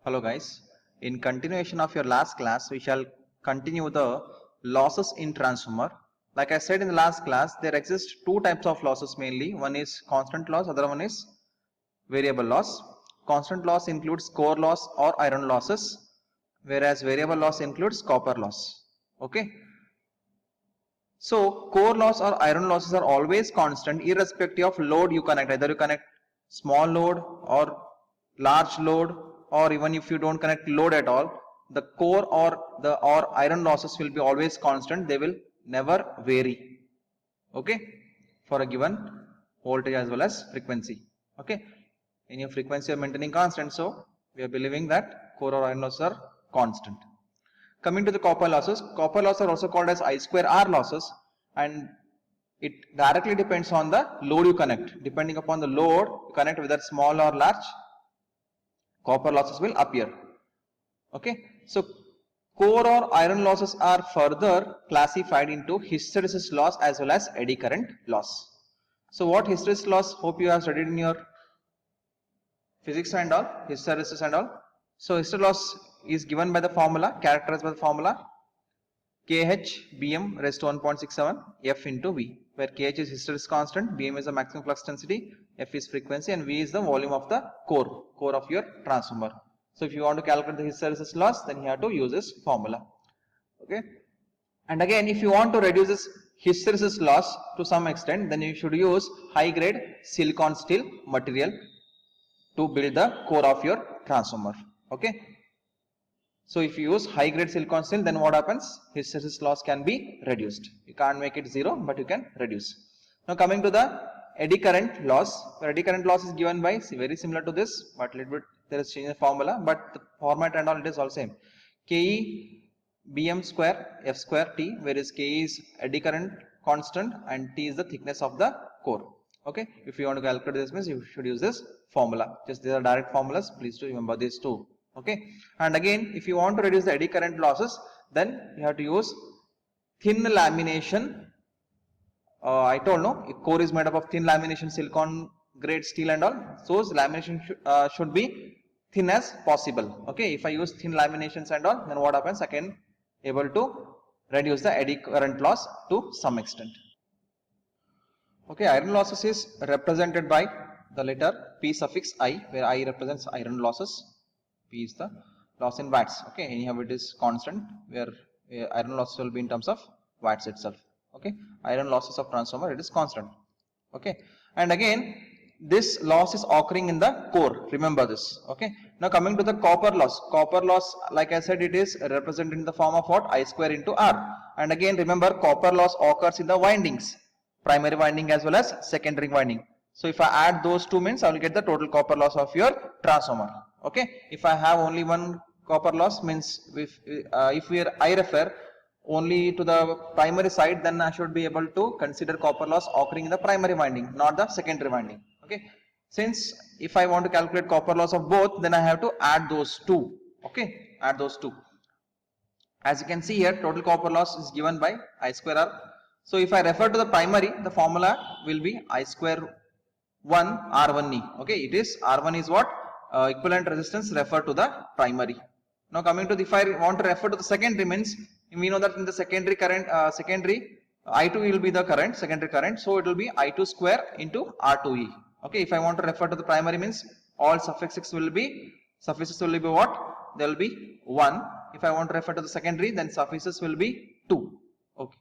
Hello guys, in continuation of your last class, we shall continue the losses in transformer. Like I said in the last class, there exist two types of losses mainly. One is constant loss, other one is variable loss. Constant loss includes core loss or iron losses, whereas variable loss includes copper loss. Okay. So core loss or iron losses are always constant irrespective of load you connect. Either you connect small load or large load, or even if you don't connect load at all, the core or iron losses will be always constant. They will never vary. Okay, for a given voltage as well as frequency. Okay, in your frequency are maintaining constant, so we are believing that core or iron losses are constant. Coming to the copper losses are also called as I square R losses, and it directly depends on the load you connect. Depending upon the load you connect, whether small or large, copper losses will appear. Okay, so core or iron losses are further classified into hysteresis loss as well as eddy current loss. So what hysteresis loss? Hope you have studied in your physics and all, hysteresis and all. So hysteresis loss is given by the formula, characterized by the formula KH Bm raised to 1.67 F into V, where KH is hysteresis constant, Bm is the maximum flux density, F is frequency, and V is the volume of the core of your transformer. So if you want to calculate the hysteresis loss, then you have to use this formula. Okay. And again, if you want to reduce this hysteresis loss to some extent, then you should use high grade silicon steel material to build the core of your transformer. Okay. So if you use high grade silicon steel, then what happens? Hysteresis loss can be reduced. You can't make it zero, but you can reduce. Now coming to the eddy current loss. The eddy current loss is given by very similar to this, but a little bit there is change in the formula, but the format and all it is all same. Ke Bm square F square T, whereas Ke is eddy current constant and T is the thickness of the core. Okay, if you want to calculate this means you should use this formula. Just these are direct formulas. Please do remember these two. Okay, and again, if you want to reduce the eddy current losses, then you have to use thin lamination. I told no, core is made up of thin lamination silicon grade steel and all. So lamination should be thin as possible. Okay, if I use thin laminations and all, then what happens? I can able to reduce the eddy current loss to some extent. Okay, iron losses is represented by the letter P suffix I, where I represents iron losses. P is the loss in watts. Okay, anyhow it is constant, where iron loss will be in terms of watts itself. Okay, iron losses of transformer, it is constant. Okay, and again this loss is occurring in the core. Remember this. Okay, now coming to the copper loss. Copper loss, like I said, it is represented in the form of what? I square into R. And again remember, copper loss occurs in the windings, primary winding as well as secondary winding. So if I add those two means I will get the total copper loss of your transformer. Okay, if I have only one copper loss means if I refer only to the primary side, then I should be able to consider copper loss occurring in the primary winding, not the secondary winding. Okay, since if I want to calculate copper loss of both, then I have to add those two. Okay, add those two. As you can see here, total copper loss is given by I square R. So if I refer to the primary, the formula will be I square 1 R1E. Okay, it is R1 is what? Equivalent resistance referred to the primary. Now coming to the, if I want to refer to the secondary means, we know that in the secondary current, I2 will be the current, secondary current. So it will be I2 square into R2E. Okay, if I want to refer to the primary means, all suffixes will be what? There will be 1. If I want to refer to the secondary, then suffixes will be 2. Okay.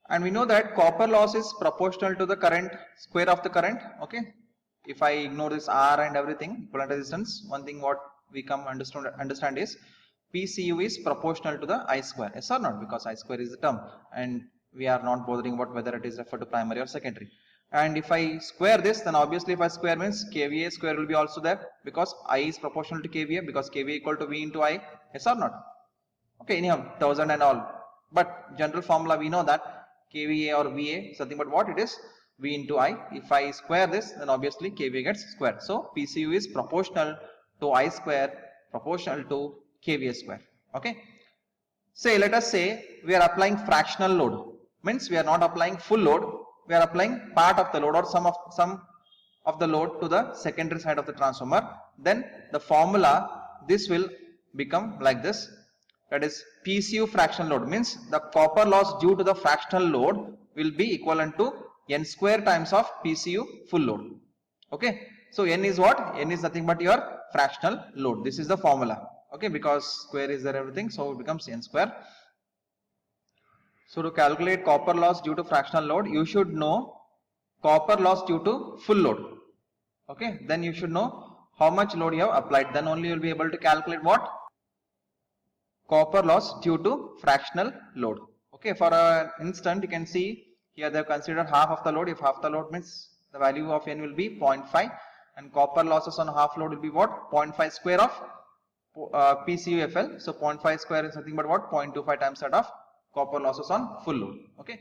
And we know that copper loss is proportional to the current, square of the current. Okay, if I ignore this R and everything, equivalent resistance, one thing what we come understand is PCU is proportional to the I square. Yes or not? Because I square is the term, and we are not bothering about whether it is referred to primary or secondary. And if I square this, then obviously if I square means KVA square will be also there, because I is proportional to KVA, because KVA equal to V into I. Yes or not? Okay, anyhow 1000 and all, but general formula we know that KVA or VA something, but what it is? V into I. If I square this, then obviously KVA gets squared. So PCU is proportional to I square, proportional to KVA square. Okay. Say, let us say we are applying fractional load, means we are not applying full load. we are applying part of the load or some of the load to the secondary side of the transformer. Then the formula, this will become like this. That is PCU fractional load, means the copper loss due to the fractional load will be equivalent to N square times of PCU full load. Okay. So N is what? N is nothing but your fractional load. This is the formula. Okay, because square is there everything, so it becomes N square. So to calculate copper loss due to fractional load, you should know copper loss due to full load. Okay, then you should know how much load you have applied. Then only you will be able to calculate what? Copper loss due to fractional load. Okay, for an instant you can see here they have considered half of the load. If half the load means the value of N will be 0.5, and copper losses on half load will be what? 0.5 square of PCUFL. So 0.5 square is nothing but what? 0.25 times that of copper losses on full load. Okay,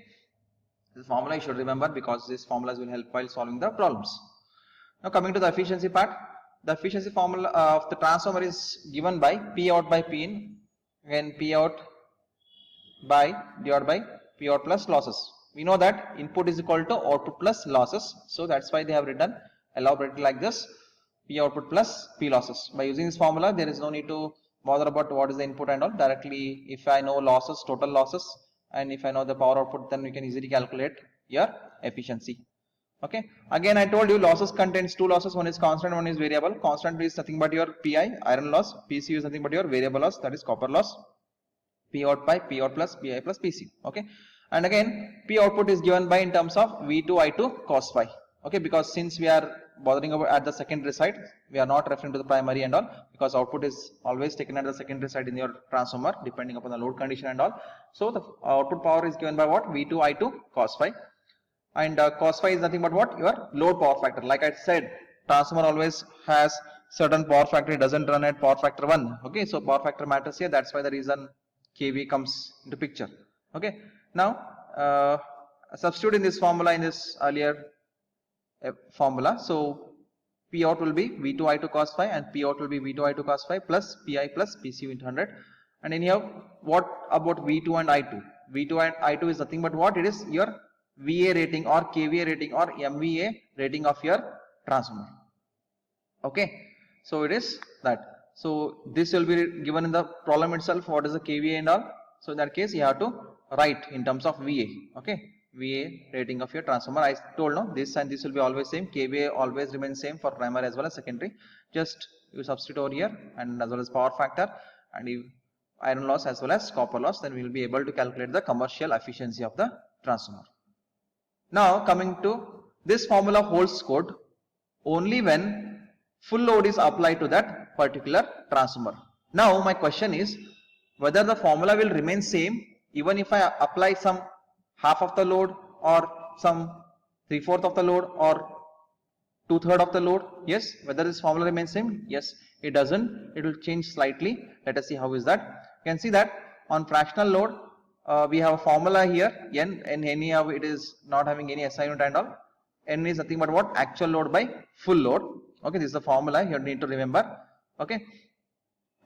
this formula you should remember because these formulas will help while solving the problems. Now coming to the efficiency part, the efficiency formula of the transformer is given by P out by P in, when P out by divided by P out plus losses. We know that input is equal to output plus losses, so that's why they have written elaborated like this, P output plus P losses. By using this formula, there is no need to bother about what is the input and all. Directly, if I know losses, total losses, and if I know the power output, then we can easily calculate your efficiency. Okay, again I told you losses contains two losses, one is constant, one is variable. Constant is nothing but your PI, iron loss. PCU is nothing but your variable loss, that is copper loss. P out by P out plus PI plus PC. Okay, and again P output is given by in terms of V2I2 cos phi. Okay, because since we are bothering about at the secondary side, we are not referring to the primary and all, because output is always taken at the secondary side in your transformer depending upon the load condition and all. So the output power is given by what? V2I2 cos phi, and cos phi is nothing but what? Your load power factor. Like I said, transformer always has certain power factor, it doesn't run at power factor 1. Okay, so power factor matters here, that's why the reason kV comes into picture. Okay, now substitute in this formula in this earlier formula. So P out will be V2I2 cos phi and P out will be V2I2 cos phi plus PI plus PCU into 100. And anyhow, what about V2 and I2? V2 and I2 is nothing but what? It is your VA rating or KVA rating or MVA rating of your transformer. Okay, so it is that. So this will be given in the problem itself, what is the KVA and all. So in that case you have to write in terms of VA. Okay, VA rating of your transformer. I told no, this and this will be always same. KVA always remains same for primary as well as secondary. Just you substitute over here, and as well as power factor and iron loss as well as copper loss, then we will be able to calculate the commercial efficiency of the transformer. Now coming to this formula holds good only when full load is applied to that particular transformer. Now my question is whether the formula will remain same even if I apply some half of the load or some 3/4 of the load or 2/3 of the load. Yes, whether this formula remains same? Yes, it doesn't, it will change slightly. Let us see how is that. You can see that on fractional load we have a formula here, N, and anyhow it is not having any SI unit and all. N is nothing but what? Actual load by full load. Okay, this is the formula you need to remember. Okay,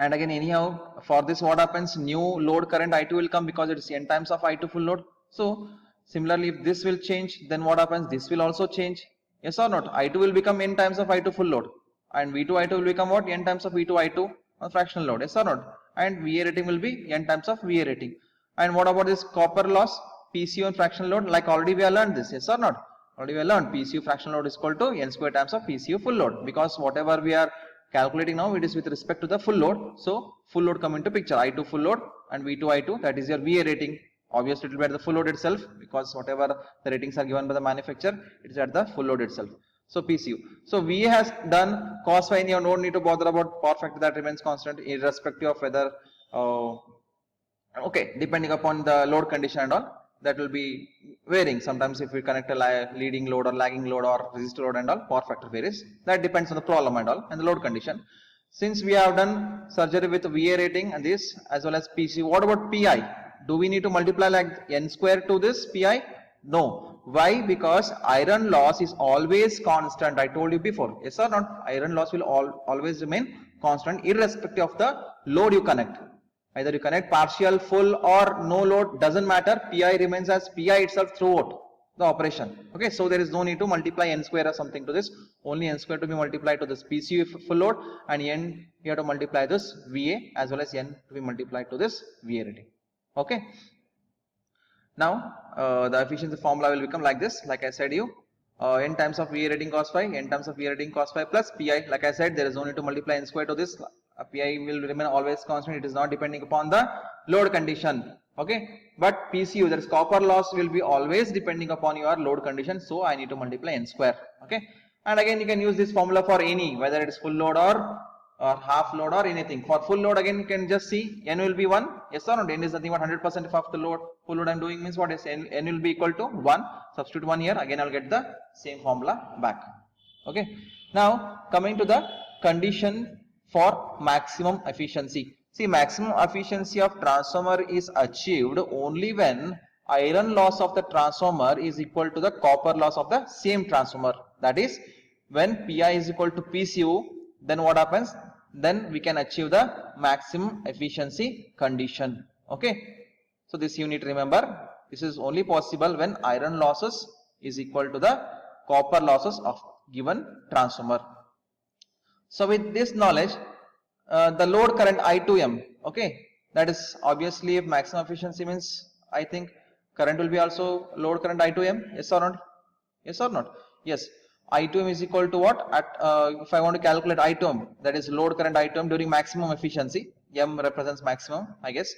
and again anyhow for this what happens, new load current I2 will come because it is N times of I2 full load. So similarly if this will change, then what happens? This will also change. Yes or not? I2 will become N times of I2 full load, and V2I2 will become what? N times of V2I2 on fractional load. Yes or not? And VA rating will be N times of VA rating. And what about this copper loss, PCU and fractional load? Like already we have learned this. Yes or not? Already we have learned PCU fractional load is equal to N square times of PCU full load, because whatever we are calculating now, it is with respect to the full load. So full load come into picture, I2 full load and V2I2, that is your VA rating. Obviously it will be at the full load itself, because whatever the ratings are given by the manufacturer, it is at the full load itself. So PCU. So VA has done cos phi, and you don't need to bother about power factor, that remains constant irrespective of whether okay, depending upon the load condition and all, that will be varying. Sometimes if we connect a leading load or lagging load or resistor load and all, power factor varies. That depends on the problem and all and the load condition. Since we have done surgery with VA rating and this as well as PC, what about PI? Do we need to multiply like N square to this PI? No. Why? Because iron loss is always constant. I told you before. Yes or not? Iron loss will always remain constant irrespective of the load you connect. Either you connect partial, full or no load, doesn't matter. PI remains as PI itself throughout. the operation. Okay, so there is no need to multiply n square or something to this, only n square to be multiplied to this PCU full load, and n you have to multiply this VA as well as n to be multiplied to this VA rating. Okay, now the efficiency formula will become like this, like I said you, n times of VA rating cos phi, n times of VA rating cos phi plus PI. Like I said, there is no need to multiply n square to this. PI will remain always constant. It is not depending upon the load condition. Okay, but PCU, that is copper loss, will be always depending upon your load condition. So I need to multiply n square. Okay, and again you can use this formula for any, whether it is full load or half load or anything. For full load, again you can just see n will be 1, yes or no. N is nothing but 100% of the load. Full load I am doing means what is n will be equal to 1. Substitute 1 here, again I will get the same formula back. Okay, now coming to the condition for maximum efficiency. See, maximum efficiency of transformer is achieved only when iron loss of the transformer is equal to the copper loss of the same transformer. That is, when Pi is equal to PCU, then what happens? Then we can achieve the maximum efficiency condition. Okay, so this you need to remember. This is only possible when iron losses is equal to the copper losses of given transformer. So with this knowledge, the load current I2M, okay, that is obviously if maximum efficiency means, I think current will be also load current I2M, yes or not? Yes or not? Yes. I2M is equal to what? At if I want to calculate I2M, that is load current I2M during maximum efficiency. M represents maximum, I guess.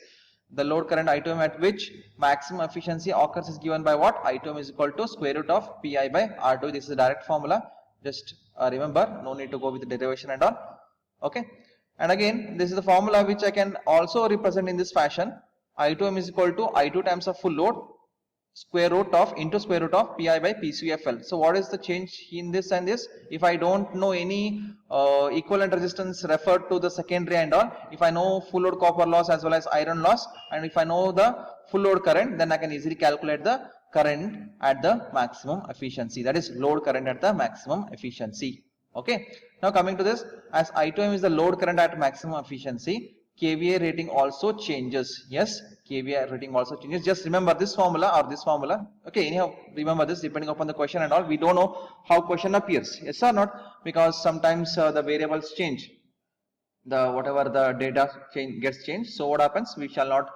The load current I2M at which maximum efficiency occurs is given by what? I2M is equal to square root of Pi by R2. This is a direct formula. Just remember, no need to go with the derivation and all. Okay. And again, this is the formula which I can also represent in this fashion. I2M is equal to I2 times of full load square root of into square root of Pi by PCUFL. So what is the change in this and this? If I don't know any equivalent resistance referred to the secondary and all, if I know full load copper loss as well as iron loss, and if I know the full load current, then I can easily calculate the current at the maximum efficiency. That is load current at the maximum efficiency. Okay. Now coming to this, as I2M is the load current at maximum efficiency, KVA rating also changes. Yes, KVA rating also changes. Just remember this formula or this formula. Okay, anyhow, remember this depending upon the question and all. We don't know how question appears. Yes or not? Because sometimes the variables change. The whatever the data gets changed. So what happens? We shall not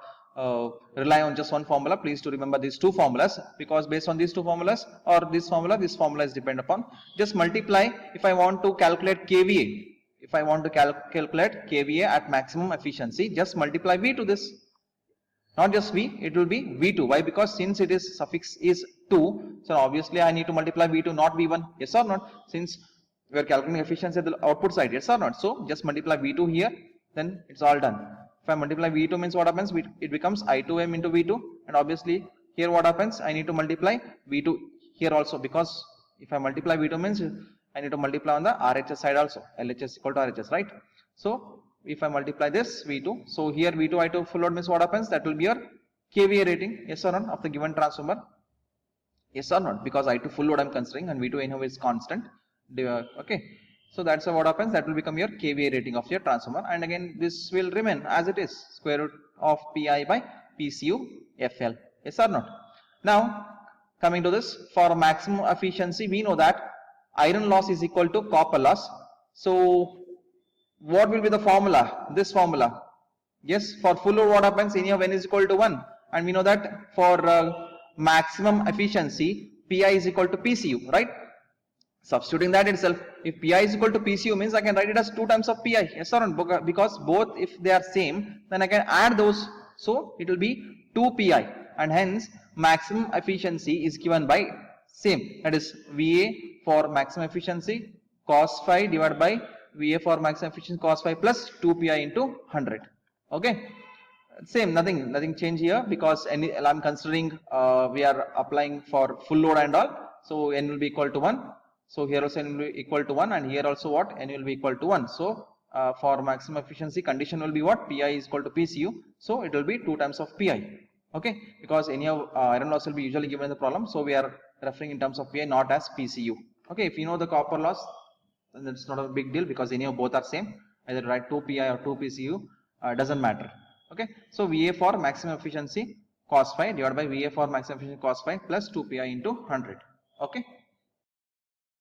rely on just one formula. Please to remember these two formulas, because based on these two formulas or this formula is depend upon. Just multiply. If I want to calculate KVA, if I want to calculate KVA at maximum efficiency, just multiply V to this. Not just V, it will be V2. Why? Because since it is suffix is 2, so obviously I need to multiply V2, not V1. Yes or not? Since we are calculating efficiency at the output side. Yes or not? So just multiply V2 here, then it's all done. If I multiply V2 means what happens? It becomes I2M into V2, and obviously here what happens? I need to multiply V2 here also, because if I multiply V2 means I need to multiply on the RHS side also. LHS equal to RHS, right? So if I multiply this V2, so here V2 I2 full load means what happens? That will be your KVA rating, yes or not, of the given transformer. Yes or not? Because I2 full load I am considering and V2 anyhow is constant. Okay. So that's what happens. That will become your KVA rating of your transformer, and again this will remain as it is, square root of Pi by PCU FL. Yes or not? Now coming to this, for maximum efficiency, we know that iron loss is equal to copper loss. So what will be the formula? This formula. Yes, for full load what happens? Anyhow n is equal to 1, and we know that for maximum efficiency Pi is equal to PCU, right? Substituting that itself, if Pi is equal to PCU means I can write it as 2 times of Pi. Yes or not? Because both, if they are same, then I can add those. So it will be 2 Pi, and hence maximum efficiency is given by same, that is VA for maximum efficiency cos phi divided by VA for maximum efficiency cos phi plus 2 Pi into 100. Okay, same, nothing change here, because I'm considering we are applying for full load and all, so n will be equal to 1. So here also n will be equal to 1, and here also what? N will be equal to 1. So for maximum efficiency condition will be what? Pi is equal to PCU, so it will be 2 times of Pi. Okay, because anyhow iron loss will be usually given in the problem, so we are referring in terms of Pi, not as PCU. Okay, if you know the copper loss, then it's not a big deal, because anyhow both are same. Either write 2 Pi or 2 PCU, doesn't matter. Okay, so VA for maximum efficiency cos phi divided by VA for maximum efficiency cos phi plus 2 pi into 100. Okay.